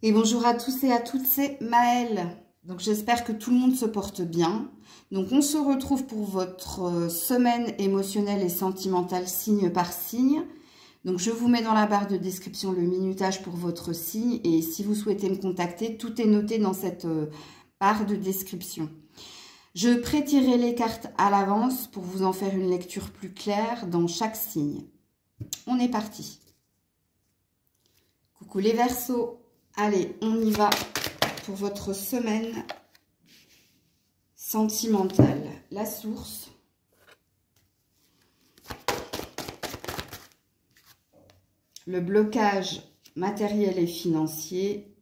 Et bonjour à tous et à toutes, c'est Maëlle. Donc j'espère que tout le monde se porte bien. Donc on se retrouve pour votre semaine émotionnelle et sentimentale signe par signe. Donc je vous mets dans la barre de description le minutage pour votre signe. Et si vous souhaitez me contacter, tout est noté dans cette barre de description. Je pré-tirerai les cartes à l'avance pour vous en faire une lecture plus claire dans chaque signe. On est parti. Coucou les Verseaux. Allez, on y va pour votre semaine sentimentale. La source. Le blocage matériel et financier.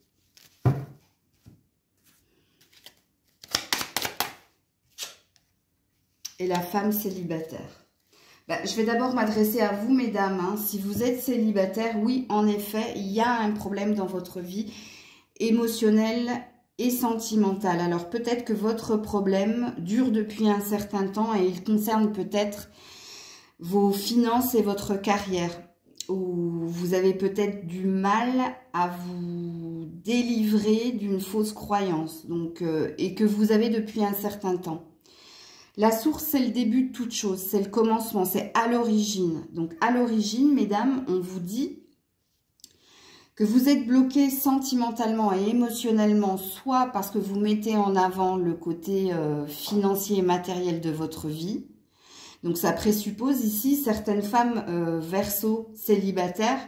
Et la femme célibataire. Je vais d'abord m'adresser à vous, mesdames. Si vous êtes célibataire, oui, en effet, il y a un problème dans votre vie émotionnelle et sentimentale. Alors, peut-être que votre problème dure depuis un certain temps et il concerne peut-être vos finances et votre carrière. Ou vous avez peut-être du mal à vous délivrer d'une fausse croyance et que vous avez depuis un certain temps. La source, c'est le début de toute chose, c'est le commencement, c'est à l'origine. Donc, à l'origine, mesdames, on vous dit que vous êtes bloqué sentimentalement et émotionnellement, soit parce que vous mettez en avant le côté financier et matériel de votre vie. Donc, ça présuppose ici certaines femmes Verseaux célibataires.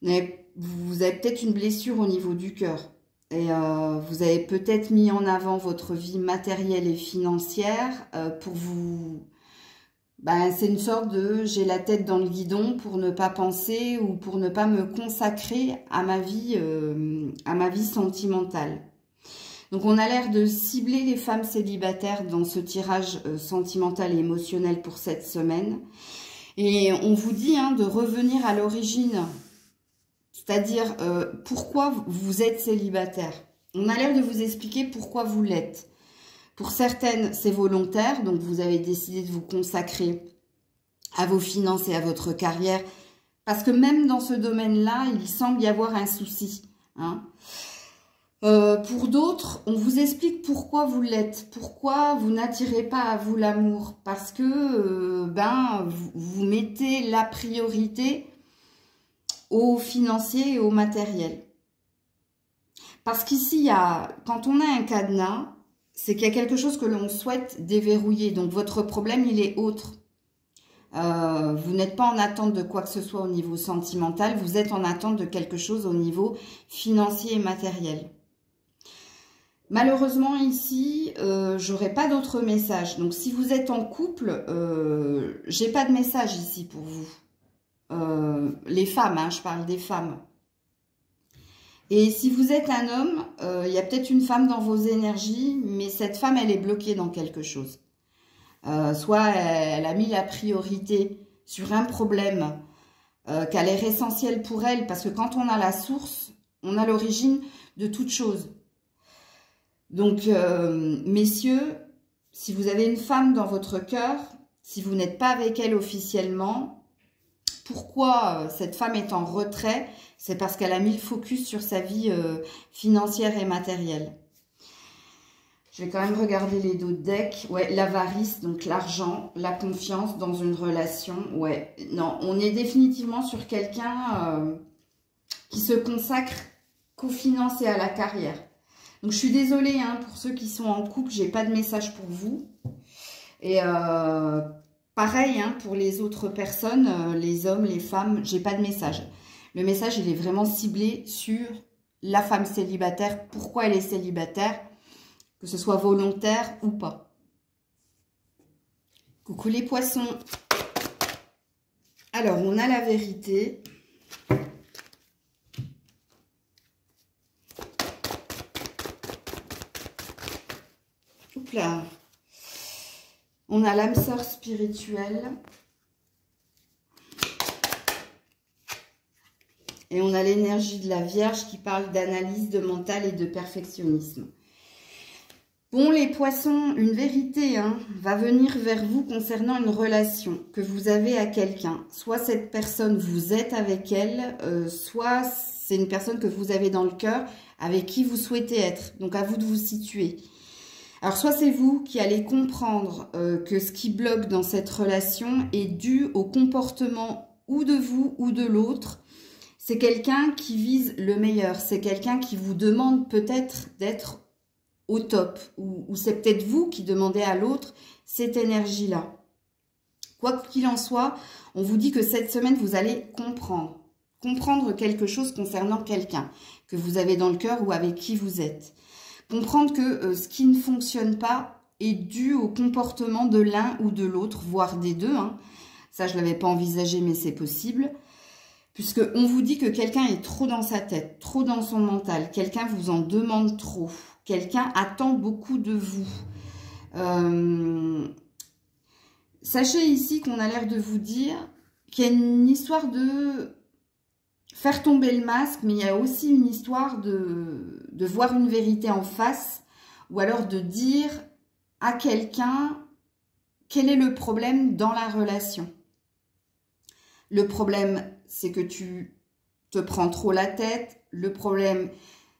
Vous avez peut-être une blessure au niveau du cœur. Et vous avez peut-être mis en avant votre vie matérielle et financière pour vous... c'est une sorte de j'ai la tête dans le guidon pour ne pas penser ou pour ne pas me consacrer à ma vie sentimentale. Donc on a l'air de cibler les femmes célibataires dans ce tirage sentimental et émotionnel pour cette semaine. Et on vous dit de revenir à l'origine. C'est-à-dire, pourquoi vous êtes célibataire. On a l'air de vous expliquer pourquoi vous l'êtes. Pour certaines, c'est volontaire, donc vous avez décidé de vous consacrer à vos finances et à votre carrière, parce que même dans ce domaine-là, il semble y avoir un souci. Pour d'autres, on vous explique pourquoi vous l'êtes, pourquoi vous n'attirez pas à vous l'amour, parce que vous mettez la priorité au financier et au matériel. Parce qu'ici, quand on a un cadenas, c'est qu'il y a quelque chose que l'on souhaite déverrouiller. Donc, votre problème, il est autre. Vous n'êtes pas en attente de quoi que ce soit au niveau sentimental. Vous êtes en attente de quelque chose au niveau financier et matériel. Malheureusement, ici, j'aurai pas d'autres messages. Donc, si vous êtes en couple, j'ai pas de message ici pour vous. Les femmes, je parle des femmes. Et si vous êtes un homme, il y a peut-être une femme dans vos énergies, mais cette femme, elle est bloquée dans quelque chose. Soit elle a mis la priorité sur un problème qui a l'air essentiel pour elle, parce que quand on a la source, on a l'origine de toute chose. Donc, messieurs, si vous avez une femme dans votre cœur, si vous n'êtes pas avec elle officiellement, pourquoi cette femme est en retrait? C'est parce qu'elle a mis le focus sur sa vie financière et matérielle. Je vais quand même regarder les deux decks. Ouais, l'avarice, donc l'argent, la confiance dans une relation. Ouais, non, on est définitivement sur quelqu'un qui se consacre qu'aux finances et à la carrière. Donc, je suis désolée pour ceux qui sont en couple, j'ai pas de message pour vous. Et... pareil, pour les autres personnes, les hommes, les femmes, j'ai pas de message. Le message, il est vraiment ciblé sur la femme célibataire, pourquoi elle est célibataire, que ce soit volontaire ou pas. Coucou les poissons. Alors, on a la vérité. Oups là. On a l'âme sœur spirituelle. Et on a l'énergie de la Vierge qui parle d'analyse, de mental et de perfectionnisme. Bon, les poissons, une vérité va venir vers vous concernant une relation que vous avez à quelqu'un. Soit cette personne, vous êtes avec elle, soit c'est une personne que vous avez dans le cœur, avec qui vous souhaitez être. Donc, à vous de vous situer. Alors, soit c'est vous qui allez comprendre que ce qui bloque dans cette relation est dû au comportement ou de vous ou de l'autre. C'est quelqu'un qui vise le meilleur. C'est quelqu'un qui vous demande peut-être d'être au top. Ou c'est peut-être vous qui demandez à l'autre cette énergie-là. Quoi qu'il en soit, on vous dit que cette semaine, vous allez comprendre. Comprendre quelque chose concernant quelqu'un que vous avez dans le cœur ou avec qui vous êtes. Comprendre que ce qui ne fonctionne pas est dû au comportement de l'un ou de l'autre, voire des deux. Hein. Ça, je ne l'avais pas envisagé, mais c'est possible. Puisqu'on vous dit que quelqu'un est trop dans sa tête, trop dans son mental. Quelqu'un vous en demande trop. Quelqu'un attend beaucoup de vous. Sachez ici qu'on a l'air de vous dire qu'il y a une histoire de faire tomber le masque, mais il y a aussi une histoire de voir une vérité en face, ou alors de dire à quelqu'un quel est le problème dans la relation. Le problème, c'est que tu te prends trop la tête. Le problème,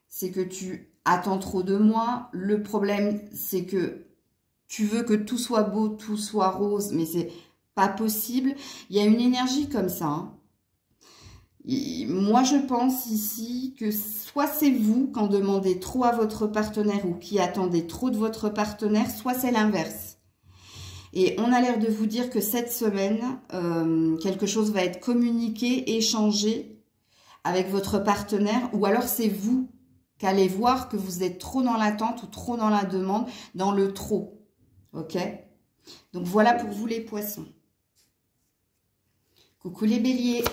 c'est que tu attends trop de moi. Le problème, c'est que tu veux que tout soit beau, tout soit rose, mais c'est pas possible. Il y a une énergie comme ça, hein. Moi, je pense ici que soit c'est vous qui en demandez trop à votre partenaire ou qui attendez trop de votre partenaire, soit c'est l'inverse. Et on a l'air de vous dire que cette semaine, quelque chose va être communiqué, échangé avec votre partenaire, ou alors c'est vous qui allez voir que vous êtes trop dans l'attente ou trop dans la demande, dans le trop. Ok? Donc voilà pour vous les poissons. Coucou les béliers.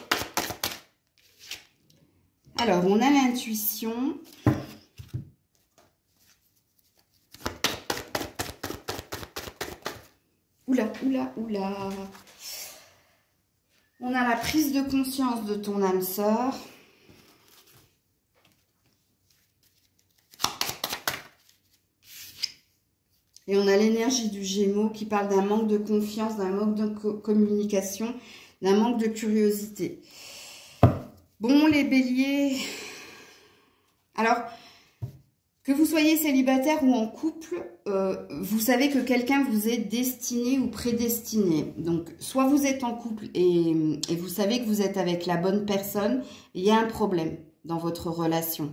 Alors, on a l'intuition. Oula, oula, oula. On a la prise de conscience de ton âme sœur. Et on a l'énergie du Gémeaux qui parle d'un manque de confiance, d'un manque de communication, d'un manque de curiosité. Bon, les béliers, alors, que vous soyez célibataire ou en couple, vous savez que quelqu'un vous est destiné ou prédestiné. Donc, soit vous êtes en couple et vous savez que vous êtes avec la bonne personne, et il y a un problème dans votre relation.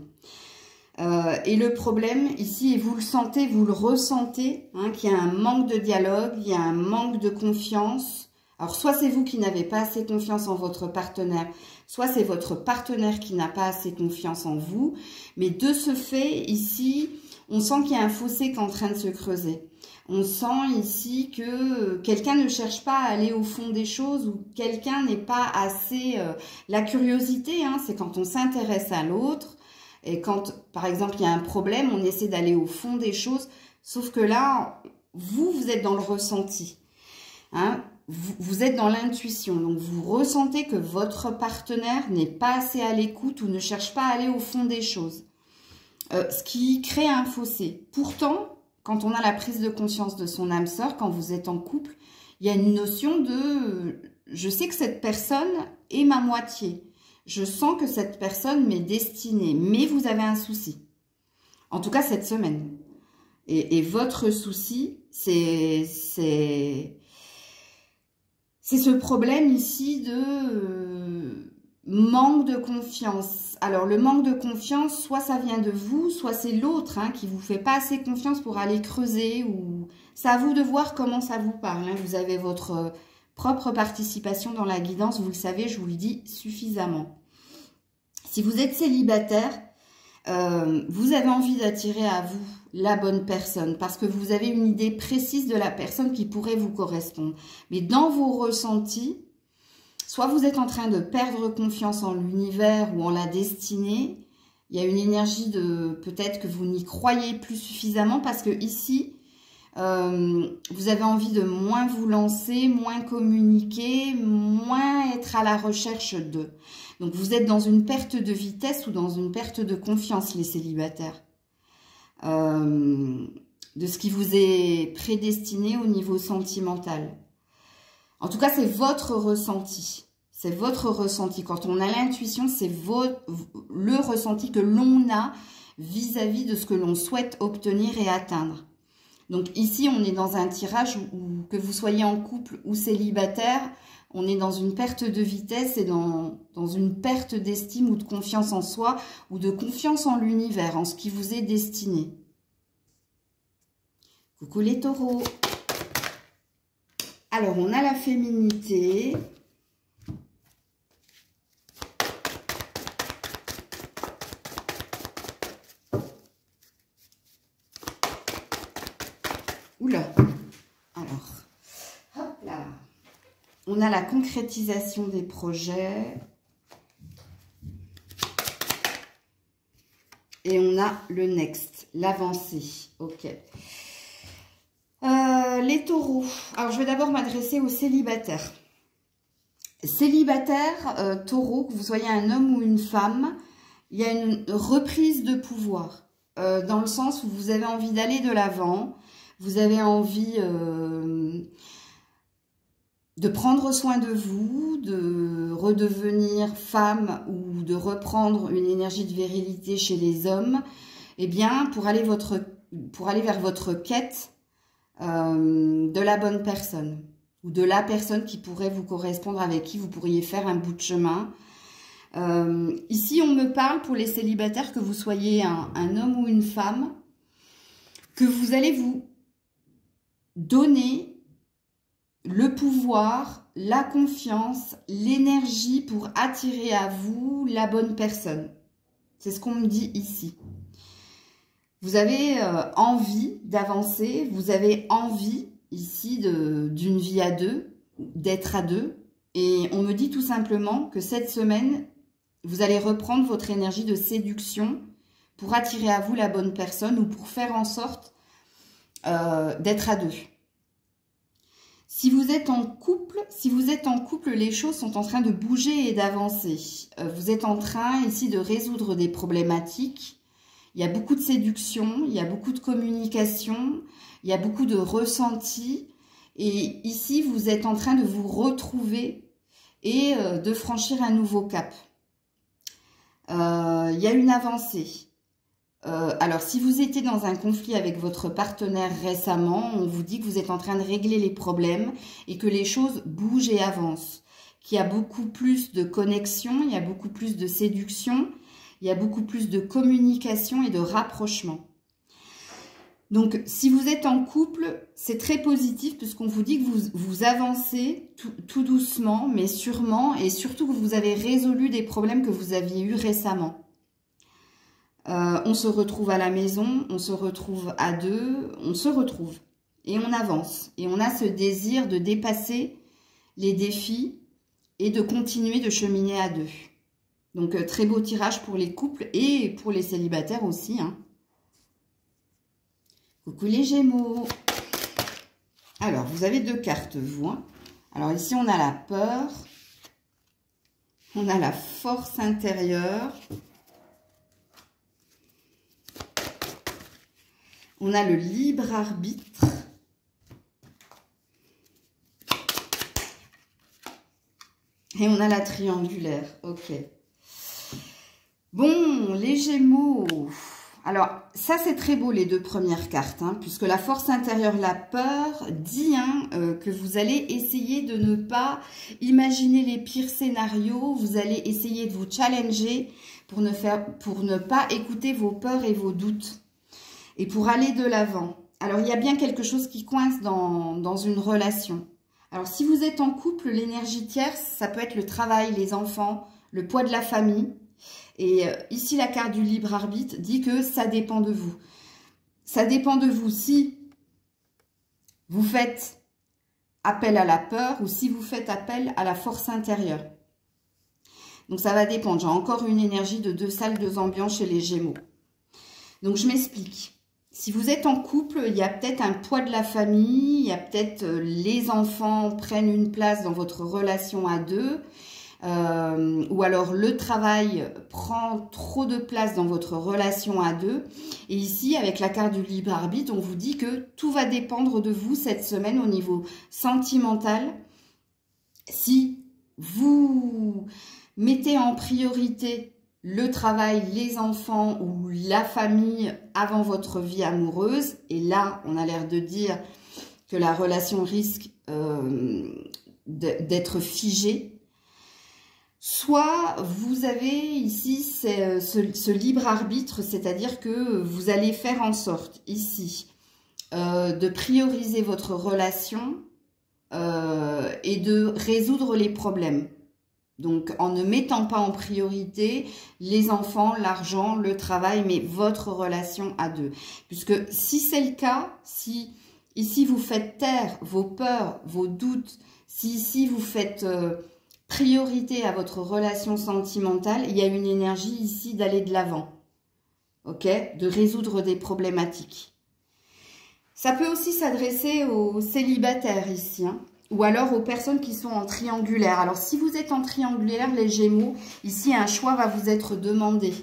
Et le problème ici, et vous le sentez, vous le ressentez, hein, qu'il y a un manque de dialogue, il y a un manque de confiance. Alors, soit c'est vous qui n'avez pas assez confiance en votre partenaire, soit c'est votre partenaire qui n'a pas assez confiance en vous. Mais de ce fait, ici, on sent qu'il y a un fossé qui est en train de se creuser. On sent ici que quelqu'un ne cherche pas à aller au fond des choses ou quelqu'un n'est pas assez... la curiosité, hein, c'est quand on s'intéresse à l'autre et quand, par exemple, il y a un problème, on essaie d'aller au fond des choses. Sauf que là, vous êtes dans le ressenti. Hein, vous êtes dans l'intuition, donc vous ressentez que votre partenaire n'est pas assez à l'écoute ou ne cherche pas à aller au fond des choses. Ce qui crée un fossé. Pourtant, quand on a la prise de conscience de son âme sœur, quand vous êtes en couple, il y a une notion de « je sais que cette personne est ma moitié. Je sens que cette personne m'est destinée, mais vous avez un souci. » En tout cas, cette semaine. Et votre souci, c'est ce problème ici de manque de confiance. Alors, le manque de confiance, soit ça vient de vous, soit c'est l'autre hein, qui ne vous fait pas assez confiance pour aller creuser. Ou c'est à vous de voir comment ça vous parle. Hein. Vous avez votre propre participation dans la guidance. Vous le savez, je vous le dis suffisamment. Si vous êtes célibataire, vous avez envie d'attirer à vous la bonne personne parce que vous avez une idée précise de la personne qui pourrait vous correspondre. Mais dans vos ressentis, soit vous êtes en train de perdre confiance en l'univers ou en la destinée, il y a une énergie de peut-être que vous n'y croyez plus suffisamment parce que ici, vous avez envie de moins vous lancer, moins communiquer, moins être à la recherche d'eux. Donc vous êtes dans une perte de vitesse ou dans une perte de confiance, les célibataires. De ce qui vous est prédestiné au niveau sentimental. En tout cas, c'est votre ressenti. C'est votre ressenti. Quand on a l'intuition, c'est le ressenti que l'on a vis-à-vis de ce que l'on souhaite obtenir et atteindre. Donc ici, on est dans un tirage où que vous soyez en couple ou célibataire, on est dans une perte de vitesse et dans une perte d'estime ou de confiance en soi ou de confiance en l'univers, en ce qui vous est destiné. Coucou les taureaux. Alors, on a la féminité. Oula. Alors, hop là. On a la concrétisation des projets. Et on a le next, l'avancée. Ok. Les taureaux. Alors, je vais d'abord m'adresser aux célibataires. Célibataire, taureau, que vous soyez un homme ou une femme, il y a une reprise de pouvoir. Dans le sens où vous avez envie d'aller de l'avant, vous avez envie de prendre soin de vous, de redevenir femme ou de reprendre une énergie de virilité chez les hommes, eh bien, pour aller vers votre quête de la bonne personne ou de la personne qui pourrait vous correspondre, avec qui vous pourriez faire un bout de chemin. Ici, on me parle pour les célibataires, que vous soyez un homme ou une femme, que vous allez vous donner le pouvoir, la confiance, l'énergie pour attirer à vous la bonne personne. C'est ce qu'on me dit ici. Vous avez envie d'avancer, vous avez envie ici d'une vie à deux, d'être à deux. Et on me dit tout simplement que cette semaine, vous allez reprendre votre énergie de séduction pour attirer à vous la bonne personne ou pour faire en sorte d'être à deux. Si vous êtes en couple, les choses sont en train de bouger et d'avancer. Vous êtes en train ici de résoudre des problématiques. Il y a beaucoup de séduction, il y a beaucoup de communication, il y a beaucoup de ressenti. Et ici, vous êtes en train de vous retrouver et de franchir un nouveau cap. Il y a une avancée. Alors, si vous étiez dans un conflit avec votre partenaire récemment, on vous dit que vous êtes en train de régler les problèmes et que les choses bougent et avancent. Qu'il y a beaucoup plus de connexion, il y a beaucoup plus de séduction, il y a beaucoup plus de communication et de rapprochement. Donc, si vous êtes en couple, c'est très positif puisqu'on vous dit que vous avancez tout doucement, mais sûrement, et surtout que vous avez résolu des problèmes que vous aviez eus récemment. On se retrouve à la maison, on se retrouve à deux, on se retrouve et on avance. Et on a ce désir de dépasser les défis et de continuer de cheminer à deux. Donc, très beau tirage pour les couples et pour les célibataires aussi. Hein. Coucou les Gémeaux. Alors, vous avez deux cartes, vous. Hein. Alors, ici, on a la peur. On a la force intérieure. On a le libre arbitre. Et on a la triangulaire. Ok. Bon, les Gémeaux. Alors, ça, c'est très beau, les deux premières cartes, hein, puisque la force intérieure, la peur, dit que vous allez essayer de ne pas imaginer les pires scénarios. Vous allez essayer de vous challenger pour ne pas écouter vos peurs et vos doutes. Et pour aller de l'avant. Alors, il y a bien quelque chose qui coince dans une relation. Alors, si vous êtes en couple, l'énergie tierce, ça peut être le travail, les enfants, le poids de la famille. Et ici, la carte du libre arbitre dit que ça dépend de vous. Ça dépend de vous si vous faites appel à la peur ou si vous faites appel à la force intérieure. Donc, ça va dépendre. J'ai encore une énergie de 2 salles, 2 ambiances chez les Gémeaux. Donc, je m'explique. Si vous êtes en couple, il y a peut-être un poids de la famille, il y a peut-être les enfants prennent une place dans votre relation à deux, ou alors le travail prend trop de place dans votre relation à deux. Et ici, avec la carte du libre arbitre, on vous dit que tout va dépendre de vous cette semaine au niveau sentimental. Si vous mettez en priorité le travail, les enfants ou la famille avant votre vie amoureuse. Et là, on a l'air de dire que la relation risque d'être figée. Soit vous avez ici ce libre arbitre, c'est-à-dire que vous allez faire en sorte ici de prioriser votre relation et de résoudre les problèmes. Donc en ne mettant pas en priorité les enfants, l'argent, le travail, mais votre relation à deux. Puisque si c'est le cas, si ici vous faites taire vos peurs, vos doutes, si ici vous faites priorité à votre relation sentimentale, il y a une énergie ici d'aller de l'avant, ok, de résoudre des problématiques. Ça peut aussi s'adresser aux célibataires ici, hein, ou alors aux personnes qui sont en triangulaire. Alors si vous êtes en triangulaire, les Gémeaux, ici un choix va vous être demandé.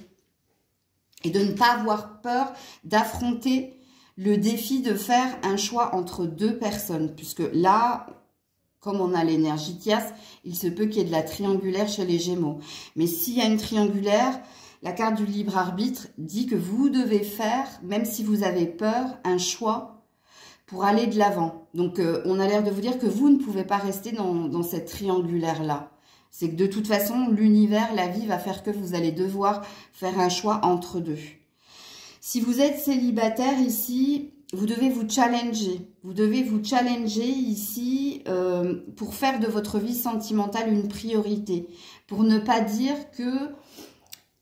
Et de ne pas avoir peur d'affronter le défi de faire un choix entre deux personnes, puisque là, comme on a l'énergie tierce, il se peut qu'il y ait de la triangulaire chez les Gémeaux. Mais s'il y a une triangulaire, la carte du libre arbitre dit que vous devez faire, même si vous avez peur, un choix pour aller de l'avant. Donc, on a l'air de vous dire que vous ne pouvez pas rester dans cette triangulaire-là. C'est que de toute façon, l'univers, la vie va faire que vous allez devoir faire un choix entre deux. Si vous êtes célibataire ici, vous devez vous challenger. Vous devez vous challenger ici pour faire de votre vie sentimentale une priorité. Pour ne pas dire que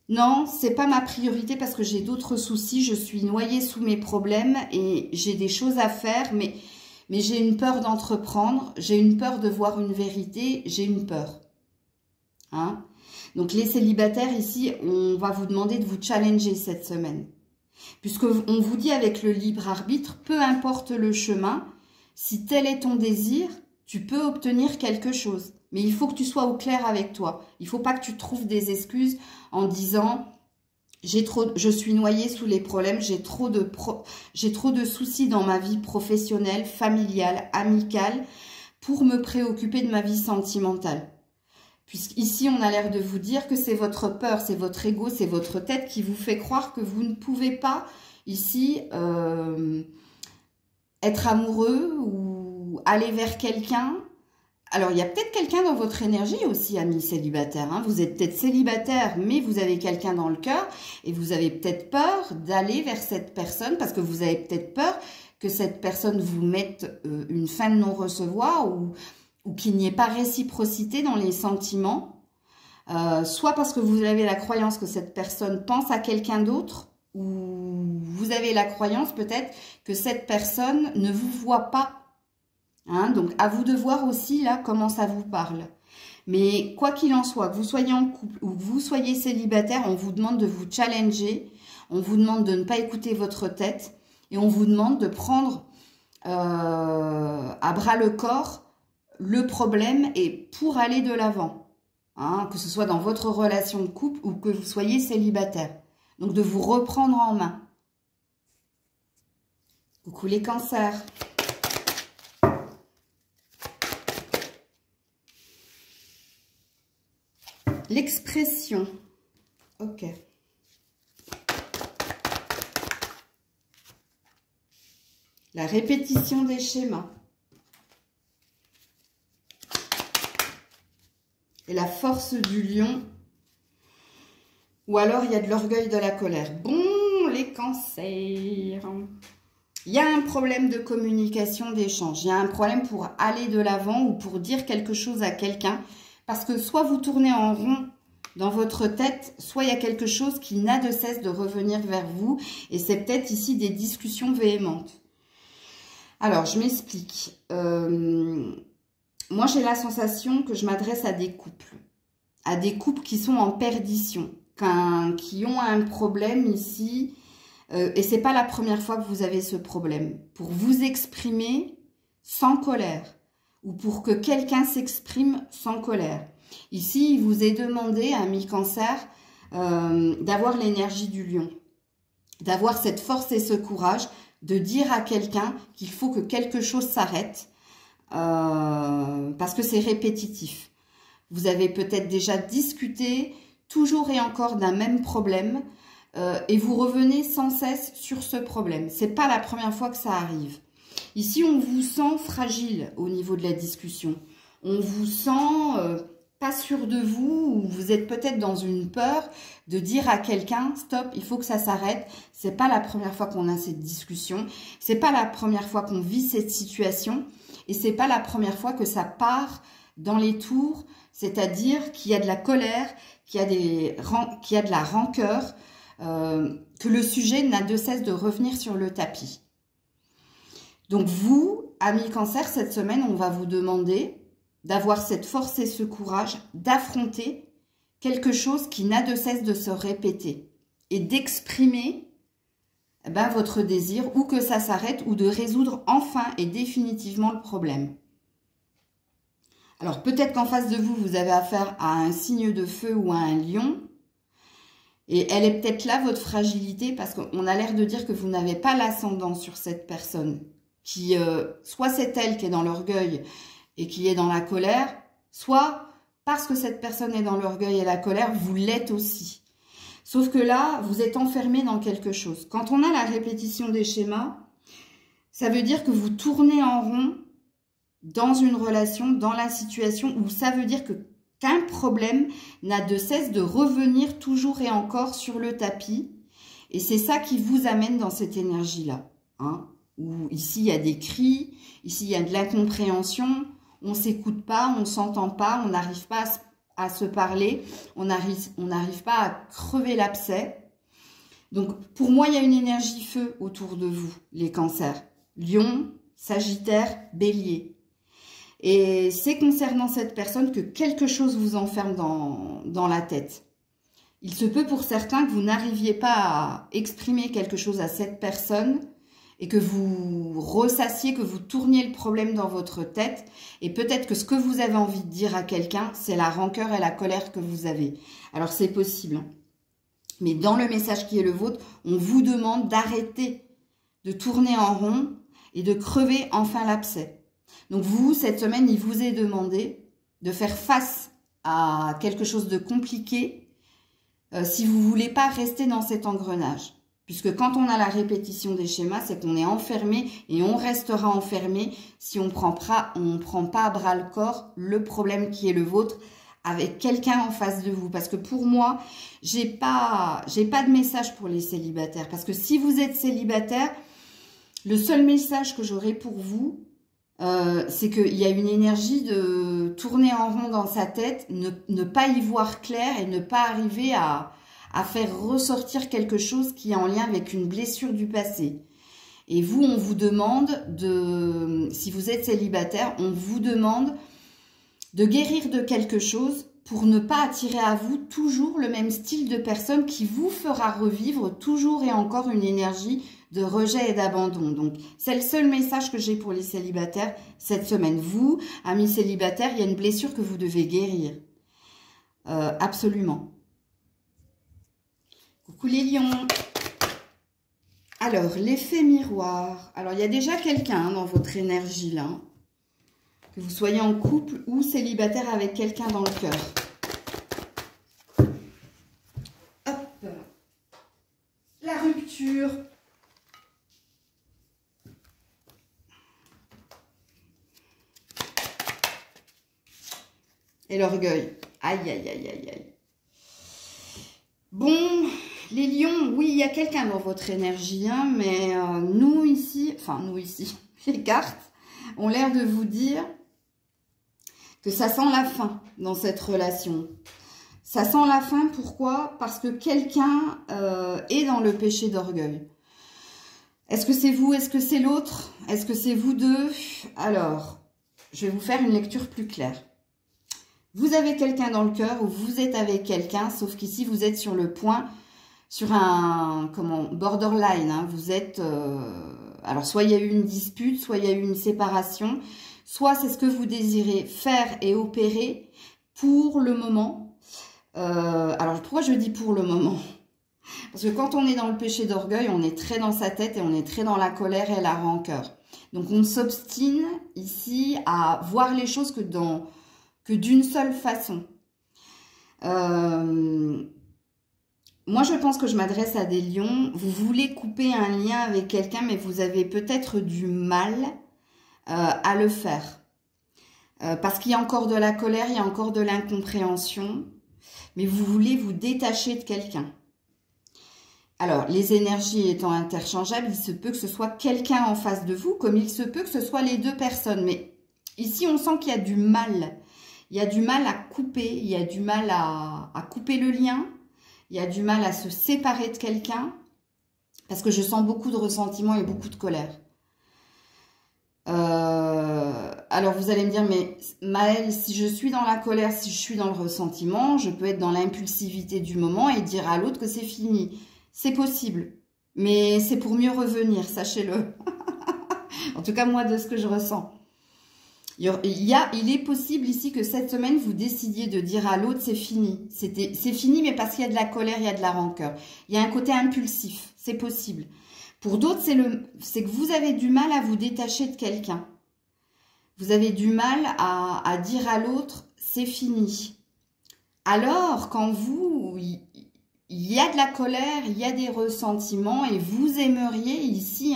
non, c'est pas ma priorité parce que j'ai d'autres soucis, je suis noyée sous mes problèmes et j'ai des choses à faire, mais j'ai une peur d'entreprendre, j'ai une peur de voir une vérité, j'ai une peur. Hein? Donc les célibataires ici, on va vous demander de vous challenger cette semaine. Puisqu'on vous dit avec le libre arbitre, peu importe le chemin, si tel est ton désir, tu peux obtenir quelque chose. Mais il faut que tu sois au clair avec toi. Il ne faut pas que tu trouves des excuses en disant « je suis noyée sous les problèmes, j'ai trop de soucis dans ma vie professionnelle, familiale, amicale pour me préoccuper de ma vie sentimentale. » Puisqu'ici, on a l'air de vous dire que c'est votre peur, c'est votre ego, c'est votre tête qui vous fait croire que vous ne pouvez pas, ici, être amoureux ou aller vers quelqu'un. Alors, il y a peut-être quelqu'un dans votre énergie aussi, amis célibataires. Hein. Vous êtes peut-être célibataire, mais vous avez quelqu'un dans le cœur et vous avez peut-être peur d'aller vers cette personne parce que vous avez peut-être peur que cette personne vous mette une fin de non-recevoir ou qu'il n'y ait pas réciprocité dans les sentiments, soit parce que vous avez la croyance que cette personne pense à quelqu'un d'autre, ou vous avez la croyance peut-être que cette personne ne vous voit pas. Hein, donc, à vous de voir aussi là comment ça vous parle. Mais quoi qu'il en soit, que vous soyez en couple ou que vous soyez célibataire, on vous demande de vous challenger, on vous demande de ne pas écouter votre tête et on vous demande de prendre à bras le corps le problème et pour aller de l'avant, hein, que ce soit dans votre relation de couple ou que vous soyez célibataire. Donc, de vous reprendre en main. Coucou les cancers. L'expression. Ok. La répétition des schémas. Et la force du lion. Ou alors, il y a de l'orgueil, de la colère. Bon, les cancers. Il y a un problème de communication, d'échange. Il y a un problème pour aller de l'avant ou pour dire quelque chose à quelqu'un. Parce que soit vous tournez en rond dans votre tête, soit il y a quelque chose qui n'a de cesse de revenir vers vous. Et c'est peut-être ici des discussions véhémentes. Alors, je m'explique. Moi, j'ai la sensation que je m'adresse à des couples qui sont en perdition, qui ont un problème ici, et c'est pas la première fois que vous avez ce problème, pour vous exprimer sans colère, ou pour que quelqu'un s'exprime sans colère. Ici, il vous est demandé, ami cancer, d'avoir l'énergie du lion, d'avoir cette force et ce courage, de dire à quelqu'un qu'il faut que quelque chose s'arrête, parce que c'est répétitif. Vous avez peut-être déjà discuté toujours et encore d'un même problème et vous revenez sans cesse sur ce problème. C'est pas la première fois que ça arrive. Ici, on vous sent fragile au niveau de la discussion. On vous sent pas sûr de vous, ou vous êtes peut-être dans une peur de dire à quelqu'un « Stop, il faut que ça s'arrête ». C'est pas la première fois qu'on a cette discussion. C'est pas la première fois qu'on vit cette situation. Et c'est pas la première fois que ça part dans les tours. C'est-à-dire qu'il y a de la colère, qu'il y a de la rancœur, que le sujet n'a de cesse de revenir sur le tapis. Donc vous, amis Cancer, cette semaine, on va vous demander d'avoir cette force et ce courage d'affronter quelque chose qui n'a de cesse de se répéter et d'exprimer votre désir, ou que ça s'arrête, ou de résoudre enfin et définitivement le problème. Alors peut-être qu'en face de vous, vous avez affaire à un signe de feu ou à un lion, et elle est peut-être là, votre fragilité, parce qu'on a l'air de dire que vous n'avez pas l'ascendant sur cette personne, qui soit c'est elle qui est dans l'orgueil et qui est dans la colère, soit parce que cette personne est dans l'orgueil et la colère, vous l'êtes aussi. Sauf que là, vous êtes enfermé dans quelque chose. Quand on a la répétition des schémas, ça veut dire que vous tournez en rond dans une relation, dans la situation, où ça veut dire qu'un problème n'a de cesse de revenir toujours et encore sur le tapis. Et c'est ça qui vous amène dans cette énergie-là. Hein, où ici, il y a des cris, ici, il y a de l'incompréhension. On ne s'écoute pas, on ne s'entend pas, on n'arrive pas à se parler, on n'arrive pas à crever l'abcès. Donc, pour moi, il y a une énergie feu autour de vous, les cancers. Lion, Sagittaire, Bélier. Et c'est concernant cette personne que quelque chose vous enferme dans la tête. Il se peut pour certains que vous n'arriviez pas à exprimer quelque chose à cette personne, et que vous ressassiez, que vous tourniez le problème dans votre tête. Et peut-être que ce que vous avez envie de dire à quelqu'un, c'est la rancœur et la colère que vous avez. Alors c'est possible. Mais dans le message qui est le vôtre, on vous demande d'arrêter de tourner en rond et de crever enfin l'abcès. Donc vous, cette semaine, il vous est demandé de faire face à quelque chose de compliqué si vous ne voulez pas rester dans cet engrenage. Puisque quand on a la répétition des schémas, c'est qu'on est enfermé et on restera enfermé si on ne prend pas à bras le corps le problème qui est le vôtre avec quelqu'un en face de vous. Parce que pour moi, j'ai pas de message pour les célibataires. Parce que si vous êtes célibataire, le seul message que j'aurai pour vous, c'est qu'il y a une énergie de tourner en rond dans sa tête, ne pas y voir clair et ne pas arriver à faire ressortir quelque chose qui est en lien avec une blessure du passé. Et vous, on vous demande si vous êtes célibataire, on vous demande de guérir de quelque chose pour ne pas attirer à vous toujours le même style de personne qui vous fera revivre toujours et encore une énergie de rejet et d'abandon. Donc, c'est le seul message que j'ai pour les célibataires cette semaine. Vous, amis célibataires, il y a une blessure que vous devez guérir. Absolument. Coucou les lions. Alors, l'effet miroir. Alors, il y a déjà quelqu'un dans votre énergie là. Que vous soyez en couple ou célibataire avec quelqu'un dans le cœur. Hop. La rupture. Et l'orgueil. Aïe, aïe, aïe, aïe, aïe. Bon, les lions, oui, il y a quelqu'un dans votre énergie, hein, mais nous ici, les cartes ont l'air de vous dire que ça sent la fin dans cette relation. Ça sent la fin, pourquoi? Parce que quelqu'un est dans le péché d'orgueil. Est-ce que c'est vous? Est-ce que c'est l'autre? Est-ce que c'est vous deux? Alors, je vais vous faire une lecture plus claire. Vous avez quelqu'un dans le cœur ou vous êtes avec quelqu'un, sauf qu'ici, vous êtes sur le point, sur un borderline. Hein, vous êtes... alors, soit il y a eu une dispute, soit il y a eu une séparation, soit c'est ce que vous désirez faire et opérer pour le moment. Alors, pourquoi je dis pour le moment? Parce que quand on est dans le péché d'orgueil, on est très dans sa tête et on est très dans la colère et la rancœur. Donc, on s'obstine ici à voir les choses que que d'une seule façon. Moi, je pense que je m'adresse à des lions. Vous voulez couper un lien avec quelqu'un, mais vous avez peut-être du mal à le faire. Parce qu'il y a encore de la colère, il y a encore de l'incompréhension. Mais vous voulez vous détacher de quelqu'un. Alors, les énergies étant interchangeables, il se peut que ce soit quelqu'un en face de vous, comme il se peut que ce soit les deux personnes. Mais ici, on sent qu'il y a du mal. Il y a du mal à couper, il y a du mal à couper le lien. Il y a du mal à se séparer de quelqu'un parce que je sens beaucoup de ressentiment et beaucoup de colère. Alors vous allez me dire, mais Maëlle, si je suis dans la colère, si je suis dans le ressentiment, je peux être dans l'impulsivité du moment et dire à l'autre que c'est fini. C'est possible, mais c'est pour mieux revenir, sachez-le. En tout cas, moi, de ce que je ressens. Il est possible ici que cette semaine, vous décidiez de dire à l'autre, c'est fini. C'est fini, mais parce qu'il y a de la colère, il y a de la rancœur. Il y a un côté impulsif, c'est possible. Pour d'autres, c'est que vous avez du mal à vous détacher de quelqu'un. Vous avez du mal à dire à l'autre, c'est fini. Alors, quand il y a de la colère, il y a des ressentiments et vous aimeriez ici,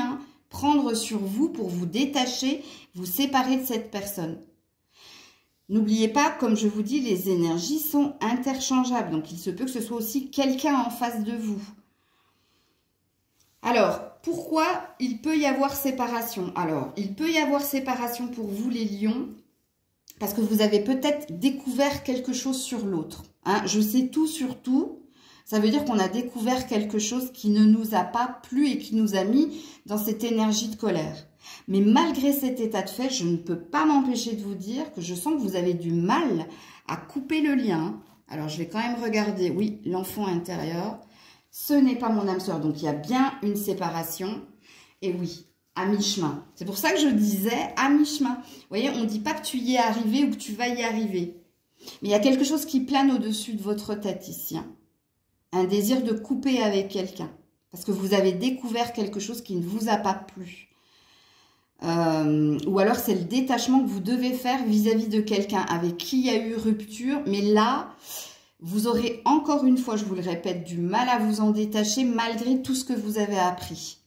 prendre sur vous pour vous détacher, vous séparer de cette personne. N'oubliez pas, comme je vous dis, les énergies sont interchangeables. Donc, il se peut que ce soit aussi quelqu'un en face de vous. Alors, pourquoi il peut y avoir séparation? Alors, il peut y avoir séparation pour vous, les lions, parce que vous avez peut-être découvert quelque chose sur l'autre. Je sais tout sur tout. Ça veut dire qu'on a découvert quelque chose qui ne nous a pas plu et qui nous a mis dans cette énergie de colère. Mais malgré cet état de fait, je ne peux pas m'empêcher de vous dire que je sens que vous avez du mal à couper le lien. Alors, je vais quand même regarder, oui, l'enfant intérieur. Ce n'est pas mon âme sœur, donc il y a bien une séparation. Et oui, à mi-chemin. C'est pour ça que je disais à mi-chemin. Vous voyez, on ne dit pas que tu y es arrivé ou que tu vas y arriver. Mais il y a quelque chose qui plane au-dessus de votre tête ici. Un désir de couper avec quelqu'un. Parce que vous avez découvert quelque chose qui ne vous a pas plu. Ou alors c'est le détachement que vous devez faire vis-à-vis de quelqu'un avec qui il y a eu rupture. Mais là, vous aurez encore une fois, je vous le répète, du mal à vous en détacher malgré tout ce que vous avez appris.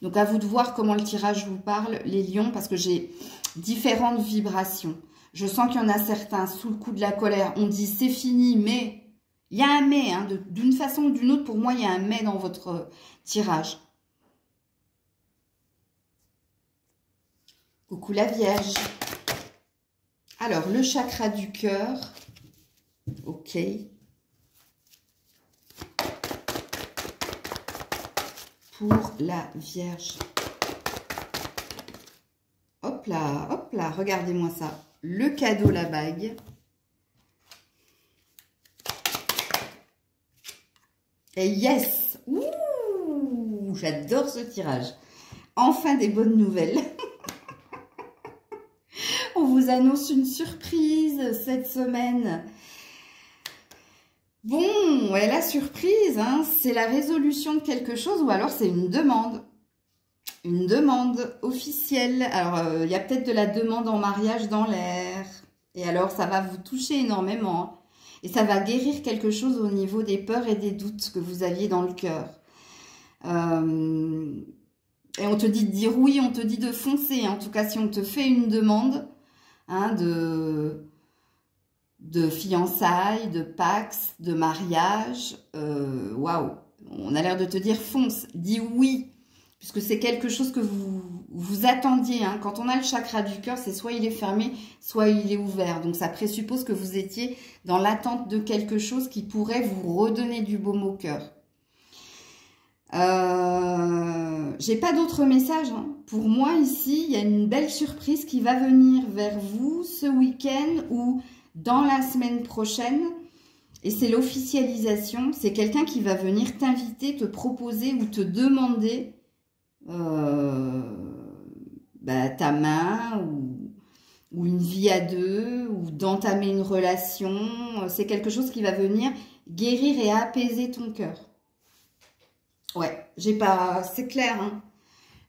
Donc à vous de voir comment le tirage vous parle, les lions, parce que j'ai différentes vibrations. Je sens qu'il y en a certains sous le coup de la colère. On dit c'est fini, mais... Il y a un mais, d'une façon ou d'une autre, pour moi, il y a un mais dans votre tirage. Coucou la Vierge. Alors, le chakra du cœur. Ok. Pour la Vierge. Hop là, regardez-moi ça. Le cadeau, la bague. Et yes! Ouh! J'adore ce tirage. Enfin des bonnes nouvelles. On vous annonce une surprise cette semaine. Bon, et la surprise, c'est la résolution de quelque chose ou alors c'est une demande. Une demande officielle. Alors, il y a peut-être de la demande en mariage dans l'air. Et alors, ça va vous toucher énormément. Et ça va guérir quelque chose au niveau des peurs et des doutes que vous aviez dans le cœur. Et on te dit de dire oui, on te dit de foncer. En tout cas, si on te fait une demande de fiançailles, de pax, de mariage, waouh, on a l'air de te dire fonce, dis oui. Puisque c'est quelque chose que vous attendiez. Quand on a le chakra du cœur, c'est soit il est fermé, soit il est ouvert. Donc ça présuppose que vous étiez dans l'attente de quelque chose qui pourrait vous redonner du baume au cœur. J'ai pas d'autres messages. Pour moi, ici, il y a une belle surprise qui va venir vers vous ce week-end ou dans la semaine prochaine. Et c'est l'officialisation. C'est quelqu'un qui va venir t'inviter, te proposer ou te demander ta main ou une vie à deux ou d'entamer une relation. C'est quelque chose qui va venir guérir et apaiser ton cœur. Ouais, c'est clair.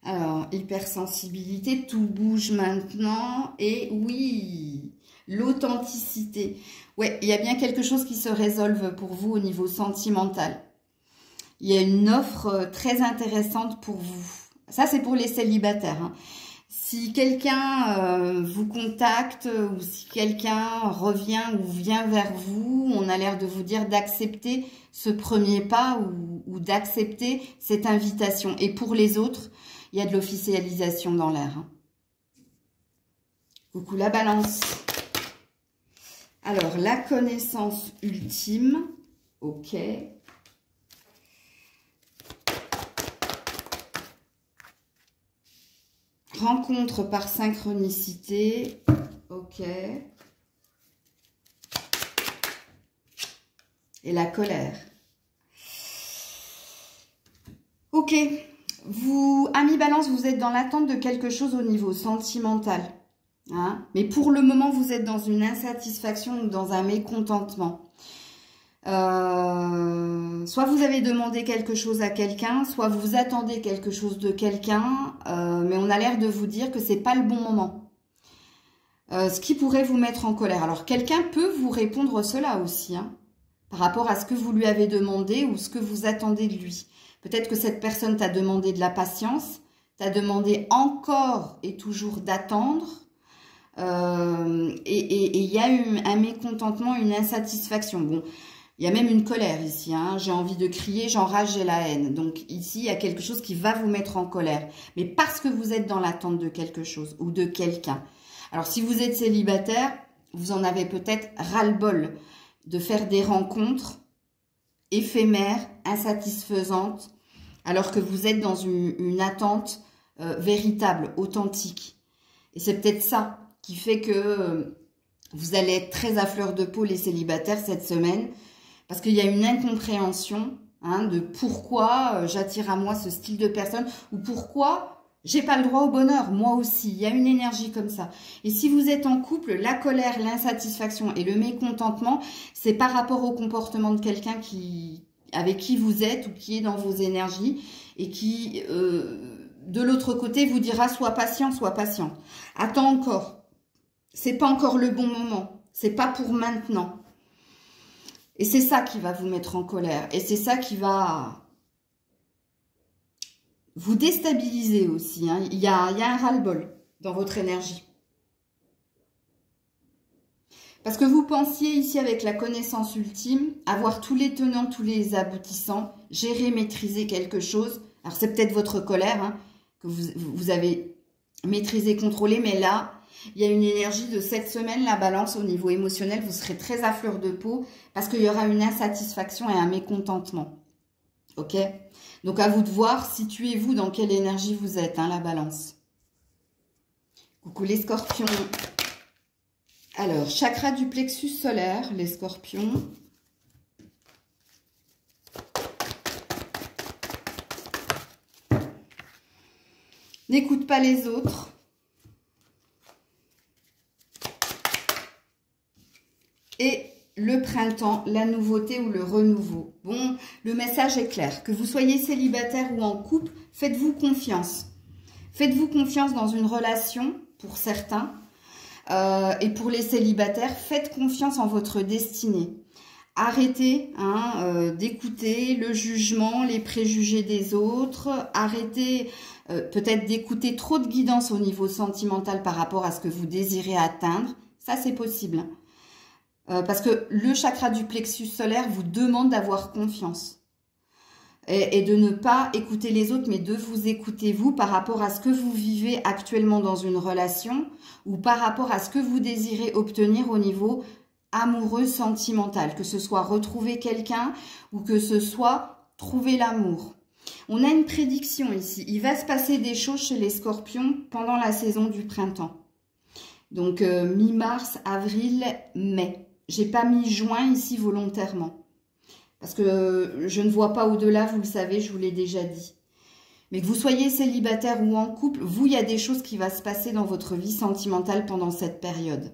Alors, hypersensibilité, tout bouge maintenant. Et oui, L'authenticité. Ouais, il y a bien quelque chose qui se résolve pour vous au niveau sentimental. Il y a une offre très intéressante pour vous. Ça, c'est pour les célibataires, hein. Si quelqu'un vous contacte ou si quelqu'un revient ou vient vers vous, on a l'air de vous dire d'accepter ce premier pas ou d'accepter cette invitation. Et pour les autres, il y a de l'officialisation dans l'air, hein. Coucou la balance. Alors, la connaissance ultime. Ok. Rencontre par synchronicité. Ok. Et la colère. Ok. Vous, amis balance, vous êtes dans l'attente de quelque chose au niveau sentimental. Hein? Mais pour le moment, vous êtes dans une insatisfaction ou dans un mécontentement. Soit vous avez demandé quelque chose à quelqu'un, soit vous attendez quelque chose de quelqu'un, mais on a l'air de vous dire que c'est pas le bon moment. Ce qui pourrait vous mettre en colère. Alors, quelqu'un peut vous répondre cela aussi, hein, par rapport à ce que vous lui avez demandé ou ce que vous attendez de lui. Peut-être que cette personne t'a demandé de la patience, t'a demandé encore et toujours d'attendre, et il y a eu un mécontentement, une insatisfaction. Bon, il y a même une colère ici, hein. J'ai envie de crier, j'enrage, j'ai la haine. Donc ici, il y a quelque chose qui va vous mettre en colère. Mais parce que vous êtes dans l'attente de quelque chose ou de quelqu'un. Alors si vous êtes célibataire, vous en avez peut-être ras-le-bol de faire des rencontres éphémères, insatisfaisantes, alors que vous êtes dans une attente véritable, authentique. Et c'est peut-être ça qui fait que vous allez être très à fleur de peau, les célibataires, cette semaine. Parce qu'il y a une incompréhension, hein, de pourquoi j'attire à moi ce style de personne ou pourquoi j'ai pas le droit au bonheur. Moi aussi, il y a une énergie comme ça. Et si vous êtes en couple, la colère, l'insatisfaction et le mécontentement, c'est par rapport au comportement de quelqu'un avec qui vous êtes ou qui est dans vos énergies et qui, de l'autre côté, vous dira sois patient, sois patient. Attends encore. C'est pas encore le bon moment. C'est pas pour maintenant. Et c'est ça qui va vous mettre en colère. Et c'est ça qui va vous déstabiliser aussi, hein. Il y a un ras-le-bol dans votre énergie. Parce que vous pensiez ici avec la connaissance ultime, avoir tous les tenants, tous les aboutissants, gérer, maîtriser quelque chose. Alors c'est peut-être votre colère, hein, que vous avez maîtrisé, contrôlé, mais là, il y a une énergie de cette semaine, la balance au niveau émotionnel, vous serez très à fleur de peau parce qu'il y aura une insatisfaction et un mécontentement. Ok? Donc à vous de voir, situez-vous dans quelle énergie vous êtes, hein, la balance. Coucou les scorpions. Alors, chakra du plexus solaire, les scorpions. N'écoute pas les autres. Et le printemps, la nouveauté ou le renouveau. Bon, le message est clair. Que vous soyez célibataire ou en couple, faites-vous confiance. Faites-vous confiance dans une relation, pour certains. Et pour les célibataires, faites confiance en votre destinée. Arrêtez d'écouter le jugement, les préjugés des autres. Arrêtez peut-être d'écouter trop de guidance au niveau sentimental par rapport à ce que vous désirez atteindre. Ça, c'est possible. Parce que le chakra du plexus solaire vous demande d'avoir confiance. Et de ne pas écouter les autres, mais de vous écouter vous par rapport à ce que vous vivez actuellement dans une relation ou par rapport à ce que vous désirez obtenir au niveau amoureux, sentimental. Que ce soit retrouver quelqu'un ou que ce soit trouver l'amour. On a une prédiction ici. Il va se passer des choses chez les scorpions pendant la saison du printemps. Donc mi-mars, avril, mai. J'ai pas mis juin ici volontairement. Parce que je ne vois pas au-delà, vous le savez, je vous l'ai déjà dit. Mais que vous soyez célibataire ou en couple, vous, il y a des choses qui vont se passer dans votre vie sentimentale pendant cette période.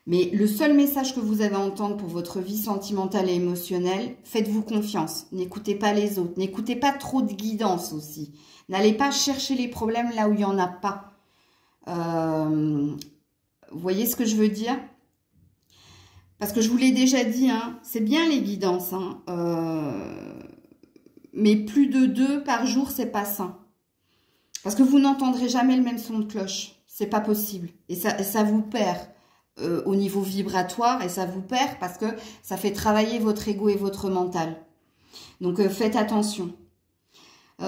Mais le seul message que vous avez à entendre pour votre vie sentimentale et émotionnelle, faites-vous confiance. N'écoutez pas les autres. N'écoutez pas trop de guidance aussi. N'allez pas chercher les problèmes là où il n'y en a pas. Vous voyez ce que je veux dire? Parce que je vous l'ai déjà dit, hein, c'est bien les guidances, hein, mais plus de 2 par jour, c'est pas sain. Parce que vous n'entendrez jamais le même son de cloche. C'est pas possible. Et ça vous perd au niveau vibratoire et ça vous perd parce que ça fait travailler votre ego et votre mental. Donc faites attention. Il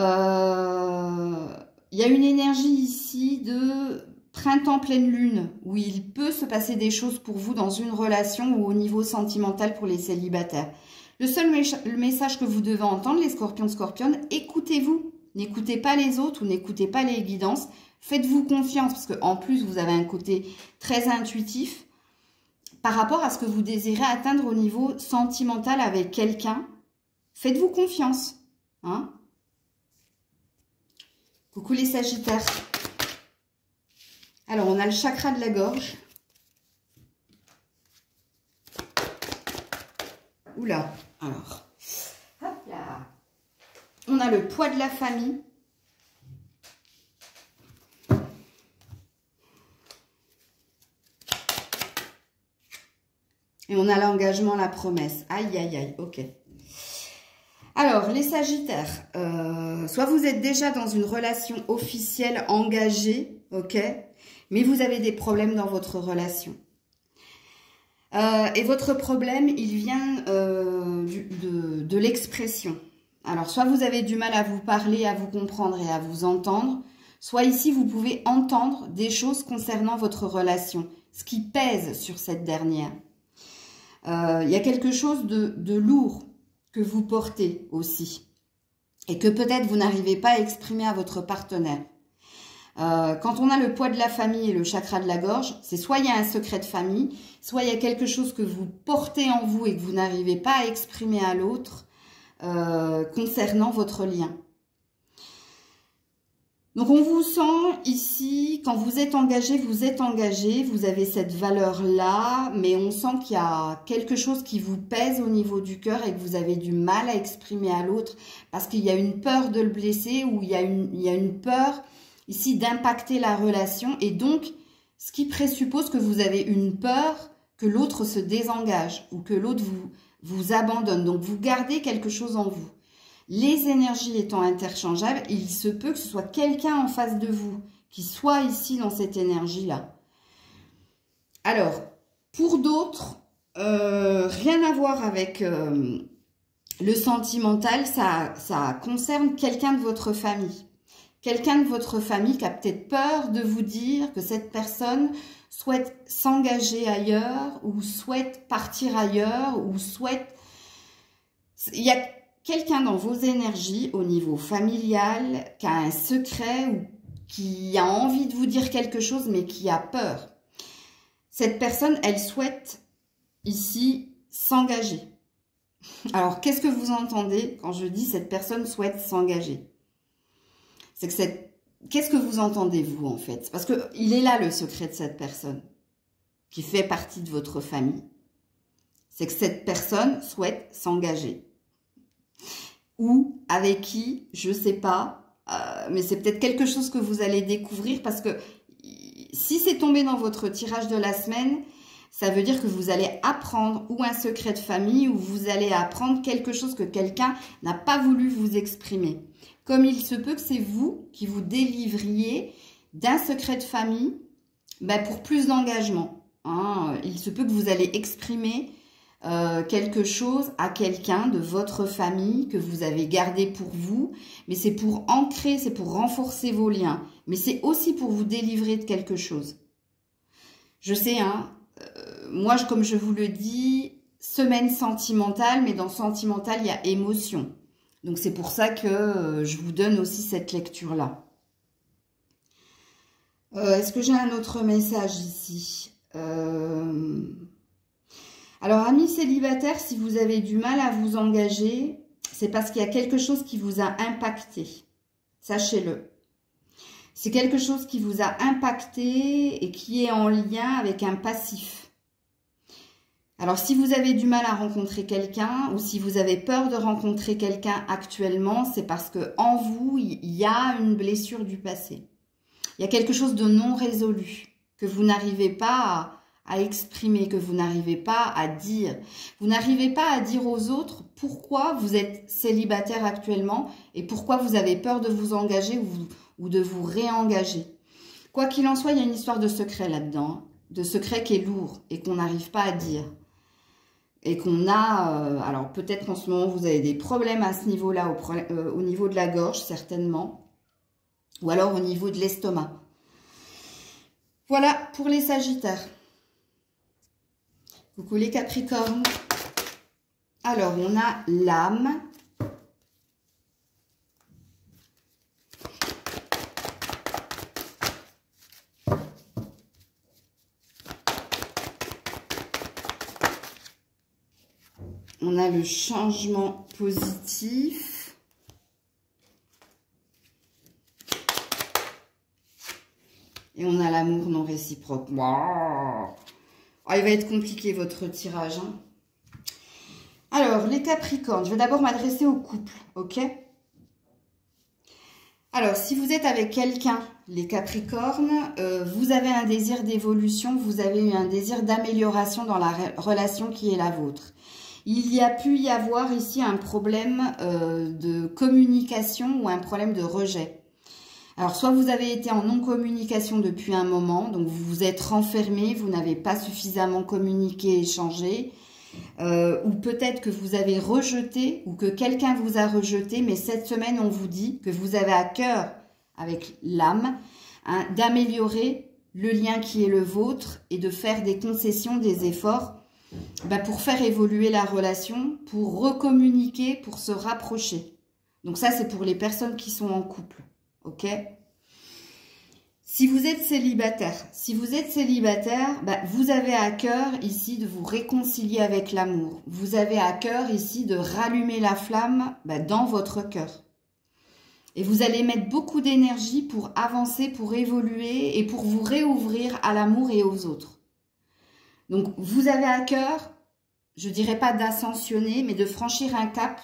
y a une énergie ici de printemps pleine lune où il peut se passer des choses pour vous dans une relation ou au niveau sentimental pour les célibataires. Le seul message que vous devez entendre, les scorpions, scorpionnes, écoutez-vous. N'écoutez pas les autres ou n'écoutez pas les guidances. Faites-vous confiance parce qu'en plus, vous avez un côté très intuitif par rapport à ce que vous désirez atteindre au niveau sentimental avec quelqu'un. Faites-vous confiance. Hein? Coucou les Sagittaires. Alors, on a le chakra de la gorge. Oula, alors, hop là. On a le poids de la famille. Et on a l'engagement, la promesse. Aïe, aïe, aïe, ok. Alors, les Sagittaires, soit vous êtes déjà dans une relation officielle engagée, ok, mais vous avez des problèmes dans votre relation. Et votre problème, il vient de l'expression. Alors, soit vous avez du mal à vous parler, à vous comprendre et à vous entendre, soit ici, vous pouvez entendre des choses concernant votre relation, ce qui pèse sur cette dernière. Il y a quelque chose de lourd que vous portez aussi et que peut-être vous n'arrivez pas à exprimer à votre partenaire. Quand on a le poids de la famille et le chakra de la gorge, c'est soit il y a un secret de famille, soit il y a quelque chose que vous portez en vous et que vous n'arrivez pas à exprimer à l'autre concernant votre lien. Donc on vous sent ici, quand vous êtes engagé, vous avez cette valeur-là, mais on sent qu'il y a quelque chose qui vous pèse au niveau du cœur et que vous avez du mal à exprimer à l'autre parce qu'il y a une peur de le blesser ou il y a une peur ici d'impacter la relation et donc ce qui présuppose que vous avez une peur que l'autre se désengage ou que l'autre vous abandonne. Donc vous gardez quelque chose en vous. Les énergies étant interchangeables, il se peut que ce soit quelqu'un en face de vous qui soit ici dans cette énergie-là. Alors, pour d'autres, rien à voir avec le sentimental, ça concerne quelqu'un de votre famille. Quelqu'un de votre famille qui a peut-être peur de vous dire que cette personne souhaite s'engager ailleurs ou souhaite partir ailleurs ou souhaite... Il y a quelqu'un dans vos énergies au niveau familial qui a un secret ou qui a envie de vous dire quelque chose mais qui a peur. Cette personne, elle souhaite ici s'engager. Alors, qu'est-ce que vous entendez quand je dis cette personne souhaite s'engager? C'est que qu'est-ce que vous entendez, vous, en fait? Parce qu'il est là, le secret de cette personne, qui fait partie de votre famille. C'est que cette personne souhaite s'engager. Ou avec qui, je ne sais pas, mais c'est peut-être quelque chose que vous allez découvrir parce que si c'est tombé dans votre tirage de la semaine, ça veut dire que vous allez apprendre ou un secret de famille ou vous allez apprendre quelque chose que quelqu'un n'a pas voulu vous exprimer. Comme il se peut que c'est vous qui vous délivriez d'un secret de famille pour plus d'engagement. Hein. Il se peut que vous allez exprimer quelque chose à quelqu'un de votre famille que vous avez gardé pour vous, mais c'est pour ancrer, c'est pour renforcer vos liens, mais c'est aussi pour vous délivrer de quelque chose. Je sais, hein, moi, comme je vous le dis, semaine sentimentale, mais dans sentimental, il y a émotion. Donc, c'est pour ça que je vous donne aussi cette lecture-là. Est-ce que j'ai un autre message ici? Alors, amis célibataires, si vous avez du mal à vous engager, c'est parce qu'il y a quelque chose qui vous a impacté. Sachez-le. C'est quelque chose qui vous a impacté et qui est en lien avec un passif. Alors, si vous avez du mal à rencontrer quelqu'un ou si vous avez peur de rencontrer quelqu'un actuellement, c'est parce que en vous, il y a une blessure du passé. Il y a quelque chose de non résolu. que vous n'arrivez pas à exprimer, que vous n'arrivez pas à dire. Vous n'arrivez pas à dire aux autres pourquoi vous êtes célibataire actuellement et pourquoi vous avez peur de vous engager ou de vous réengager. Quoi qu'il en soit, il y a une histoire de secret là-dedans, hein, de secret qui est lourd et qu'on n'arrive pas à dire. Et qu'on a, alors peut-être qu'en ce moment vous avez des problèmes à ce niveau-là, au niveau de la gorge certainement, ou alors au niveau de l'estomac. Voilà pour les Sagittaires. Coucou les Capricornes. Alors on a l'âme. On a le changement positif. Et on a l'amour non réciproque. Wow. Oh, il va être compliqué votre tirage. Hein. Alors, les Capricornes, je vais d'abord m'adresser au couple, ok? Alors, si vous êtes avec quelqu'un, les Capricornes, vous avez un désir d'évolution, vous avez eu un désir d'amélioration dans la relation qui est la vôtre. Il y a pu y avoir ici un problème de communication ou un problème de rejet. Alors, soit vous avez été en non-communication depuis un moment, donc vous vous êtes renfermé, vous n'avez pas suffisamment communiqué, échangé, ou peut-être que vous avez rejeté ou que quelqu'un vous a rejeté, mais cette semaine, on vous dit que vous avez à cœur, avec l'âme, hein, d'améliorer le lien qui est le vôtre et de faire des concessions, des efforts, pour faire évoluer la relation, pour recommuniquer, pour se rapprocher. Donc ça, c'est pour les personnes qui sont en couple, ok? Si vous êtes célibataire, vous avez à cœur ici de vous réconcilier avec l'amour. Vous avez à cœur ici de rallumer la flamme dans votre cœur. Et vous allez mettre beaucoup d'énergie pour avancer, pour évoluer et pour vous réouvrir à l'amour et aux autres. Donc, vous avez à cœur, je dirais pas d'ascensionner, mais de franchir un cap.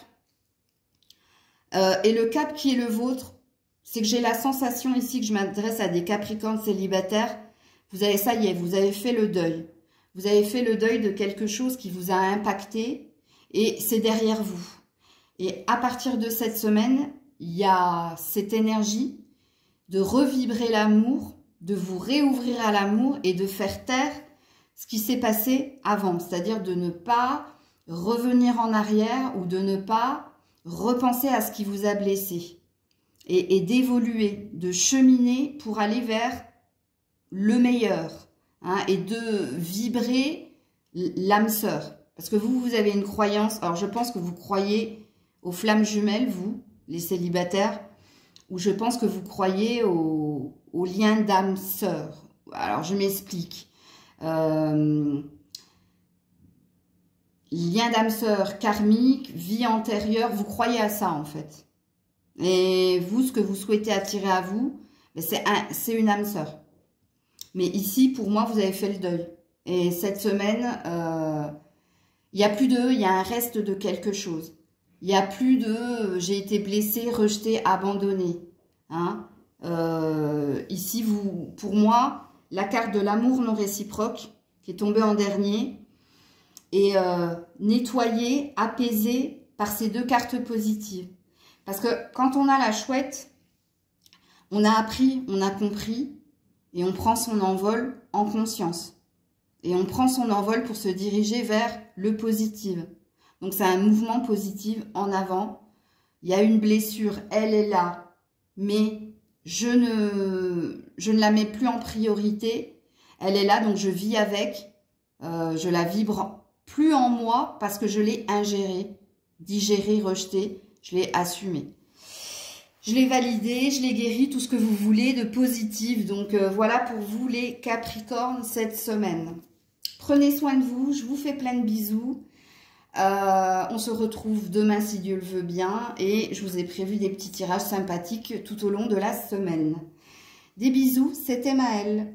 Et le cap qui est le vôtre, c'est que j'ai la sensation ici que je m'adresse à des Capricornes célibataires. Vous avez, ça y est, vous avez fait le deuil. Vous avez fait le deuil de quelque chose qui vous a impacté et c'est derrière vous. Et à partir de cette semaine, il y a cette énergie de revibrer l'amour, de vous réouvrir à l'amour et de faire taire ce qui s'est passé avant, c'est-à-dire de ne pas revenir en arrière ou de ne pas repenser à ce qui vous a blessé et d'évoluer, de cheminer pour aller vers le meilleur, hein, et de vibrer l'âme sœur. Parce que vous avez une croyance, alors je pense que vous croyez aux flammes jumelles, vous, les célibataires, ou je pense que vous croyez au lien d'âme sœur. Alors je m'explique. Lien d'âme sœur karmique, vie antérieure, vous croyez à ça en fait. Et vous, ce que vous souhaitez attirer à vous, c'est une âme sœur. Mais ici, pour moi, vous avez fait le deuil. Et cette semaine, il n'y a plus il y a un reste de quelque chose. Il n'y a plus de j'ai été blessée, rejetée, abandonnée. Hein, ici, pour moi, la carte de l'amour non réciproque qui est tombée en dernier est nettoyée, apaisée par ces deux cartes positives. Parce que quand on a la chouette, on a appris, on a compris et on prend son envol en conscience. Et on prend son envol pour se diriger vers le positif. Donc c'est un mouvement positif en avant. Il y a une blessure, elle est là, mais je ne la mets plus en priorité. Elle est là, donc je vis avec. Je la vibre plus en moi parce que je l'ai ingérée, digérée, rejetée. Je l'ai assumée. Je l'ai validée, je l'ai guérie, tout ce que vous voulez de positif. Donc voilà pour vous les Capricornes cette semaine. Prenez soin de vous, je vous fais plein de bisous. On se retrouve demain si Dieu le veut bien. Et je vous ai prévu des petits tirages sympathiques tout au long de la semaine. Des bisous, c'était Maëlle.